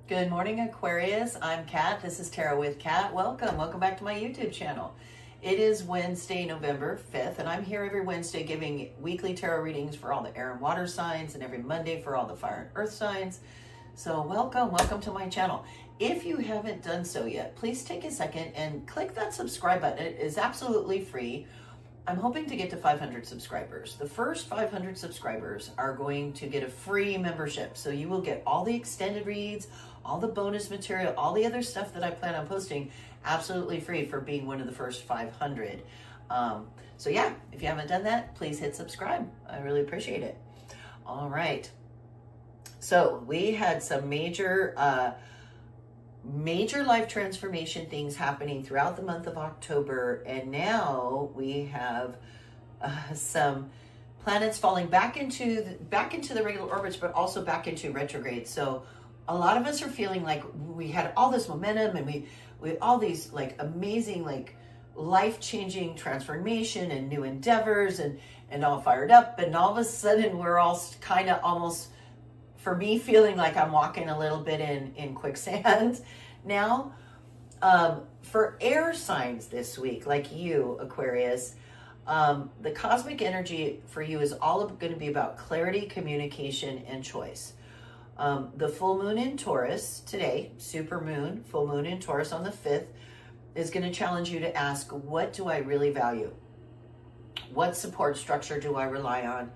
Good morning, Aquarius. I'm Kat. This is Tarot with Kat. Welcome back to my YouTube channel. It is Wednesday, November 5th, and I'm here every Wednesday giving weekly tarot readings for all the air and water signs, and every Monday for all the fire and earth signs. So welcome to my channel. If you haven't done so yet, please take a second and click that subscribe button. It is absolutely free. I'm hoping to get to 500 subscribers. The first 500 subscribers are going to get a free membership. So you will get all the extended reads, all the bonus material, all the other stuff that I plan on posting absolutely free for being one of the first 500. So yeah, if you haven't done that, please hit subscribe. I really appreciate it. All right. So we had some major life transformation things happening throughout the month of October, and now we have some planets falling back into the regular orbits, but also back into retrograde. So a lot of us are feeling like we had all this momentum, and we had all these like amazing, like life-changing transformation and new endeavors, and all fired up, and all of a sudden we're all kind of almost, for me, feeling like I'm walking a little bit in quicksand now. For air signs this week, like you, Aquarius, the cosmic energy for you is all going to be about clarity, communication, and choice. The full moon in Taurus today, super moon, full moon in Taurus on the 5th, is going to challenge you to ask, what do I really value? What support structure do I rely on?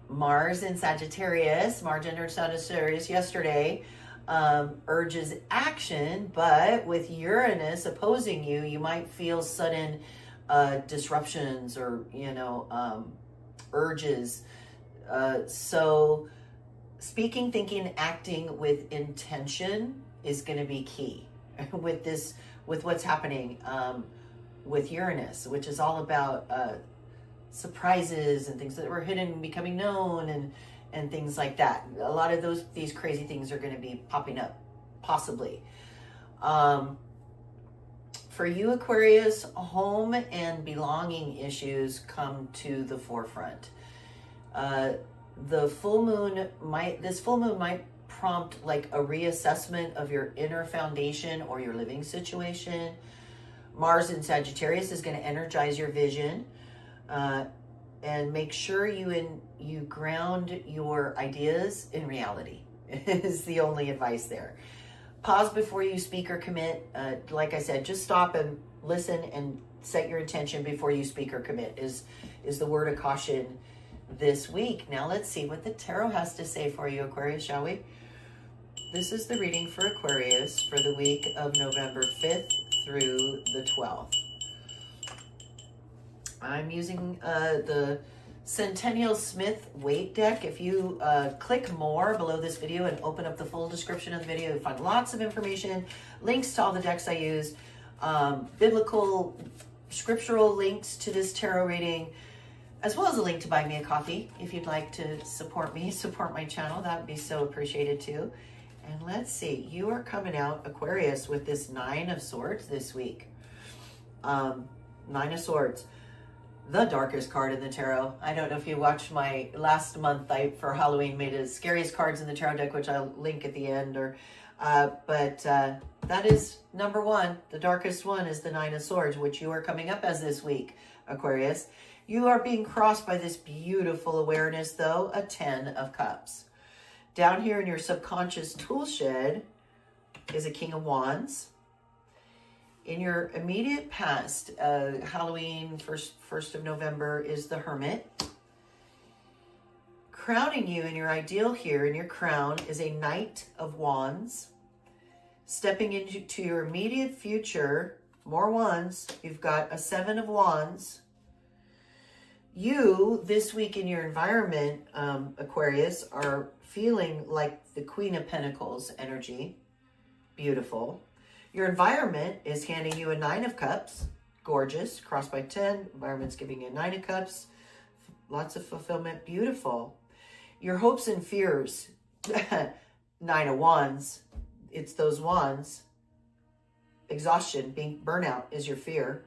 Mars in Sagittarius, Mars entered Sagittarius yesterday, urges action, but with Uranus opposing you, you might feel sudden disruptions or, urges. So speaking, thinking, acting with intention is going to be key with what's happening with Uranus, which is all about surprises and things that were hidden becoming known, and things like that. A lot of these crazy things are going to be popping up, possibly. For you, Aquarius, home and belonging issues come to the forefront. This full moon might prompt like a reassessment of your inner foundation or your living situation. Mars in Sagittarius is going to energize your vision. And make sure you ground your ideas in reality is the only advice there. Pause before you speak or commit. Like I said, just stop and listen and set your intention before you speak or commit is the word of caution this week. Now let's see what the tarot has to say for you, Aquarius, shall we? This is the reading for Aquarius for the week of November 5th through the 12th. I'm using the Centennial Smith Weight Deck. If you click more below this video and open up the full description of the video, you'll find lots of information, links to all the decks I use, biblical, scriptural links to this tarot reading, as well as a link to buy me a coffee if you'd like to support me, support my channel. That would be so appreciated too. And let's see, you are coming out, Aquarius, with this 9 of Swords this week. 9 of Swords. The darkest card in the tarot. I don't know if you watched my last month, I for Halloween made a scariest cards in the tarot deck, which I'll link at the end. But that is number 1. The darkest one is the 9 of Swords, which you are coming up as this week, Aquarius. You are being crossed by this beautiful awareness, though, a 10 of Cups. Down here in your subconscious tool shed is a King of Wands. In your immediate past, Halloween, 1st of November, is the Hermit. Crowning you in your ideal here, in your crown, is a Knight of Wands. Stepping into your immediate future, more wands, you've got a 7 of Wands. You, this week in your environment, Aquarius, are feeling like the Queen of Pentacles energy. Beautiful. Your environment is handing you a 9 of Cups. Gorgeous. Crossed by 10. Environment's giving you a 9 of Cups. Lots of fulfillment. Beautiful. Your hopes and fears. 9 of Wands. It's those wands. Exhaustion, being burnout is your fear.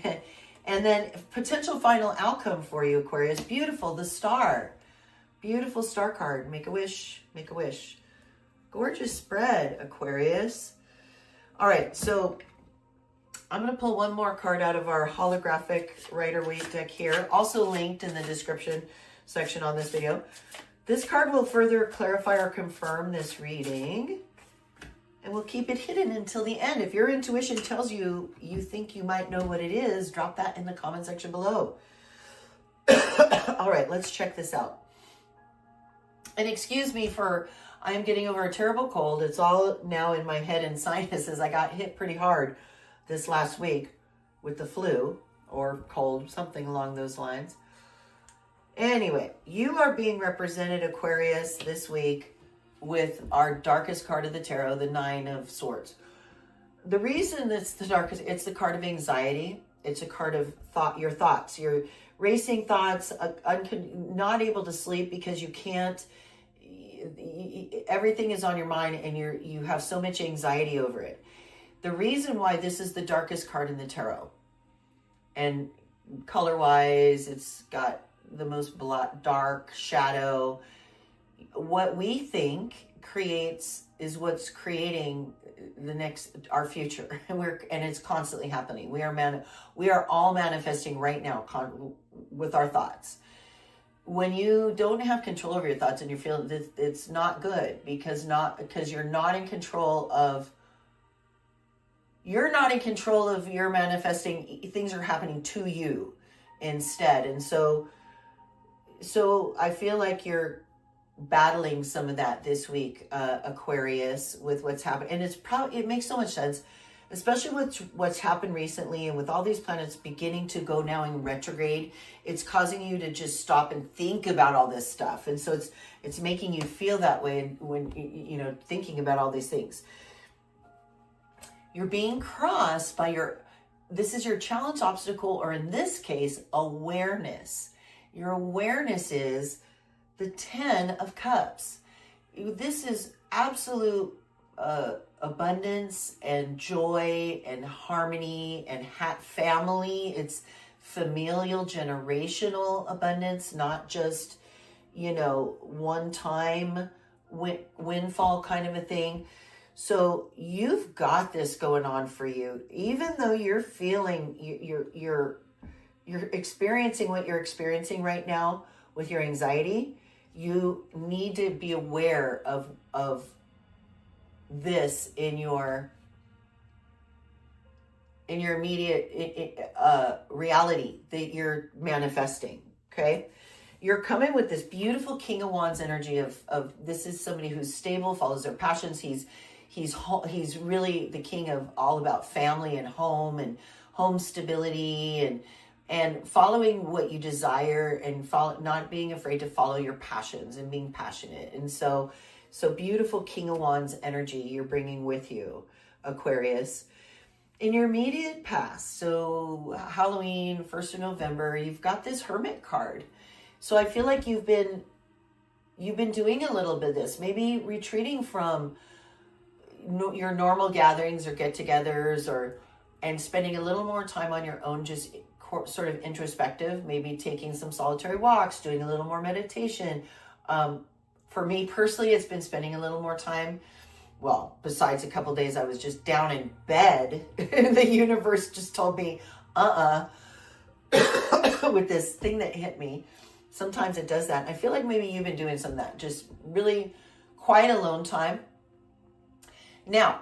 And then potential final outcome for you, Aquarius. Beautiful. The Star. Beautiful Star card. Make a wish. Make a wish. Gorgeous spread, Aquarius. All right, so I'm going to pull one more card out of our holographic Rider-Waite deck here, also linked in the description section on this video. This card will further clarify or confirm this reading, and we'll keep it hidden until the end. If your intuition tells you you think you might know what it is, drop that in the comment section below. All right, let's check this out. And excuse me for, I am getting over a terrible cold. It's all now in my head and sinuses. I got hit pretty hard this last week with the flu or cold, something along those lines. Anyway, you are being represented, Aquarius, this week with our darkest card of the tarot, the Nine of Swords. The reason it's the darkest, it's the card of anxiety. It's a card of your thoughts, your racing thoughts, not able to sleep because you can't, everything is on your mind and you have so much anxiety over it. The reason why this is the darkest card in the tarot, and color-wise, it's got the most dark shadow. What we think creates is what's creating our future, and it's constantly happening. We are all manifesting right now with our thoughts. When you don't have control over your thoughts and you feel that it's not good because you're not in control of your manifesting. Things are happening to you instead. And so I feel like you're battling some of that this week, Aquarius, with what's happened. And it makes so much sense, especially with what's happened recently and with all these planets beginning to go now in retrograde. It's causing you to just stop and think about all this stuff. And so it's making you feel that way when thinking about all these things. You're being crossed by this is your challenge, obstacle, or in this case, awareness. Your awareness is the 10 of Cups. This is absolute abundance and joy and harmony and family. It's familial, generational abundance, not just, one time windfall kind of a thing. So you've got this going on for you, even though you're feeling you're experiencing what you're experiencing right now with your anxiety. You need to be aware of this in your immediate reality that you're manifesting. Okay, you're coming with this beautiful King of Wands energy of this is somebody who's stable, follows their passions. He's really the king of all about family and home stability and following what you desire and not being afraid to follow your passions and being passionate. And so beautiful King of Wands energy you're bringing with you, Aquarius. In your immediate past, so Halloween, 1st of November, you've got this Hermit card. So I feel like you've been doing a little bit of this, maybe retreating from your normal gatherings or get-togethers and spending a little more time on your own, just sort of introspective, maybe taking some solitary walks, doing a little more meditation. For me personally, it's been spending a little more time. Well, besides a couple days, I was just down in bed. The universe just told me, with this thing that hit me. Sometimes it does that. I feel like maybe you've been doing some of that, just really quiet alone time. Now,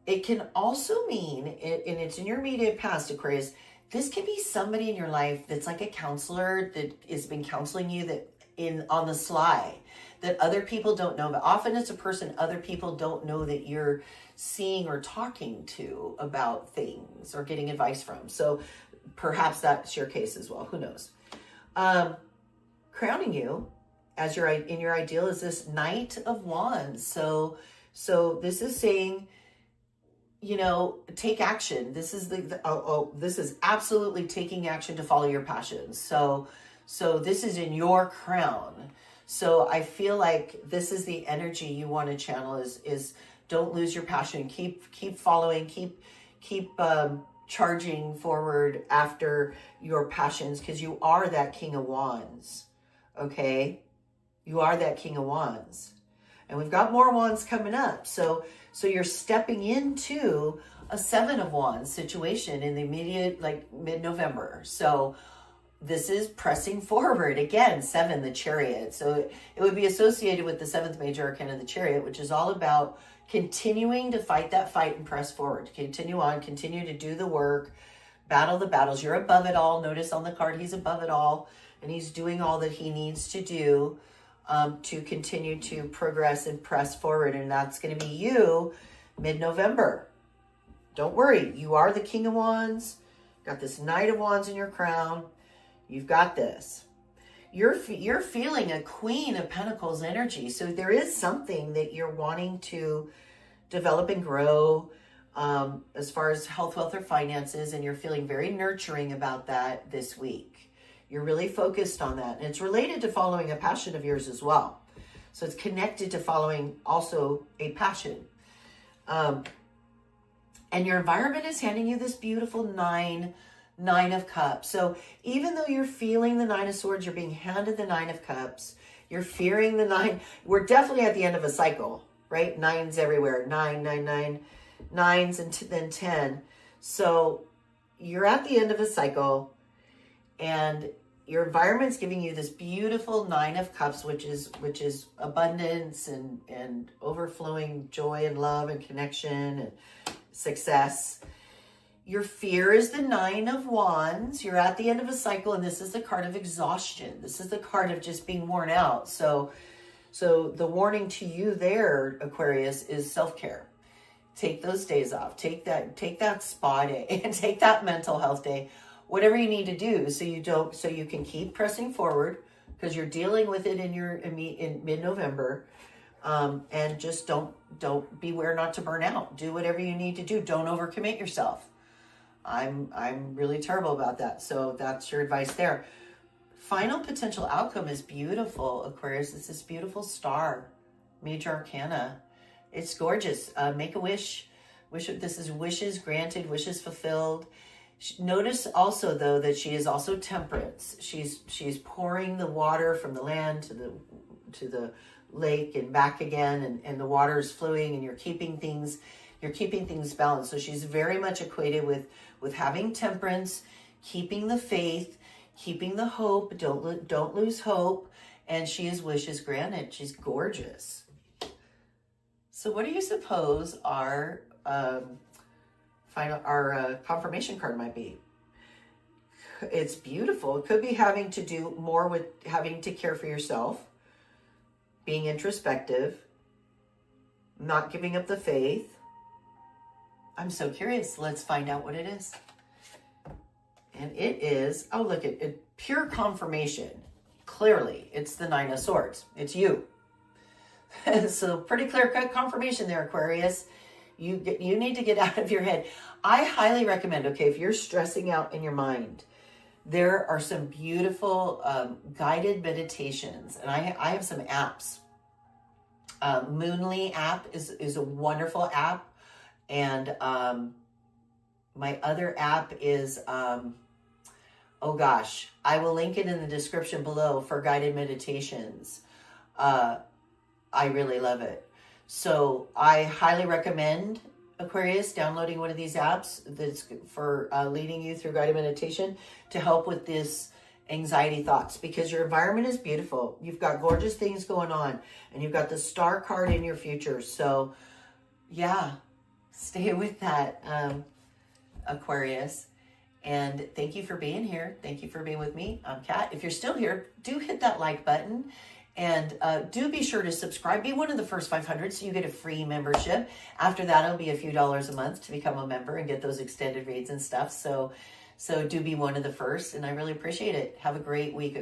it can also mean, and it's in your immediate past, Aquarius, this can be somebody in your life that's like a counselor that has been counseling you on the sly, that other people don't know. But often it's a person other people don't know that you're seeing or talking to about things or getting advice from. So perhaps that's your case as well. Who knows? Crowning you as in your ideal is this Knight of Wands. So this is saying, take action. This is this is absolutely taking action to follow your passions. So this is in your crown. So I feel like this is the energy you want to channel is don't lose your passion. Keep following, keep charging forward after your passions, because you are that King of Wands. Okay? You are that King of Wands. And we've got more wands coming up. So you're stepping into a 7 of Wands situation in the immediate, like mid-November. So this is pressing forward. Again, 7, the Chariot. So it would be associated with the 7th major arcana, the Chariot, which is all about continuing to fight that fight and press forward. Continue on, continue to do the work, battle the battles. You're above it all. Notice on the card, he's above it all, and he's doing all that he needs to do to continue to progress and press forward. And that's going to be you mid-November. Don't worry. You are the King of Wands. Got this Knight of Wands in your crown. You've got this. You're feeling a Queen of Pentacles energy. So there is something that you're wanting to develop and grow as far as health, wealth, or finances. And you're feeling very nurturing about that this week. You're really focused on that. And it's related to following a passion of yours as well. So it's connected to following also a passion. And your environment is handing you this beautiful Nine of Cups. So even though you're feeling the Nine of Swords, you're being handed the Nine of Cups. You're fearing the 9. We're definitely at the end of a cycle, right? 9s everywhere. 9, 9, 9. 9s and then 10. So you're at the end of a cycle, and your environment's giving you this beautiful 9 of Cups, which is abundance and overflowing joy and love and connection and success. Your fear is the 9 of Wands. You're at the end of a cycle, and this is the card of exhaustion. This is the card of just being worn out. So the warning to you there, Aquarius, is self-care. Take those days off. Take that spa day and take that mental health day. Whatever you need to do so you can keep pressing forward, because you're dealing with it in mid-November. And just don't beware not to burn out. Do whatever you need to do. Don't overcommit yourself. I'm really terrible about that. So that's your advice there. Final potential outcome is beautiful, Aquarius. It's this beautiful star, major arcana. It's gorgeous. Make a wish. This is wishes granted, wishes fulfilled. Notice also, though, that she is also temperance. She's pouring the water from the land to the lake and back again, and the water is flowing, and you're keeping things balanced. So she's very much equated with having temperance, keeping the faith, keeping the hope. Don't lose hope. And she is wishes granted. She's gorgeous. So what do you suppose our confirmation card might be? It's beautiful. It could be having to do more with having to care for yourself, being introspective, not giving up the faith. I'm so curious. Let's find out what it is. And it is, oh, look at it, pure confirmation. Clearly, it's the 9 of Swords. It's you. So pretty clear-cut confirmation there, Aquarius. You need to get out of your head. I highly recommend, okay, if you're stressing out in your mind, there are some beautiful guided meditations. And I have some apps. Moonly app is a wonderful app. And my other app is, oh gosh, I will link it in the description below for guided meditations. I really love it. So I highly recommend, Aquarius, downloading one of these apps that's for leading you through guided meditation to help with this anxiety thoughts, because your environment is beautiful. You've got gorgeous things going on, and you've got the star card in your future. So yeah, stay with that, Aquarius. And thank you for being here. Thank you for being with me. I'm Kat. If you're still here, do hit that like button. And do be sure to subscribe. Be one of the first 500 so you get a free membership. After that, it'll be a few dollars a month to become a member and get those extended reads and stuff. So do be one of the first, and I really appreciate it. Have a great week, Aquarius.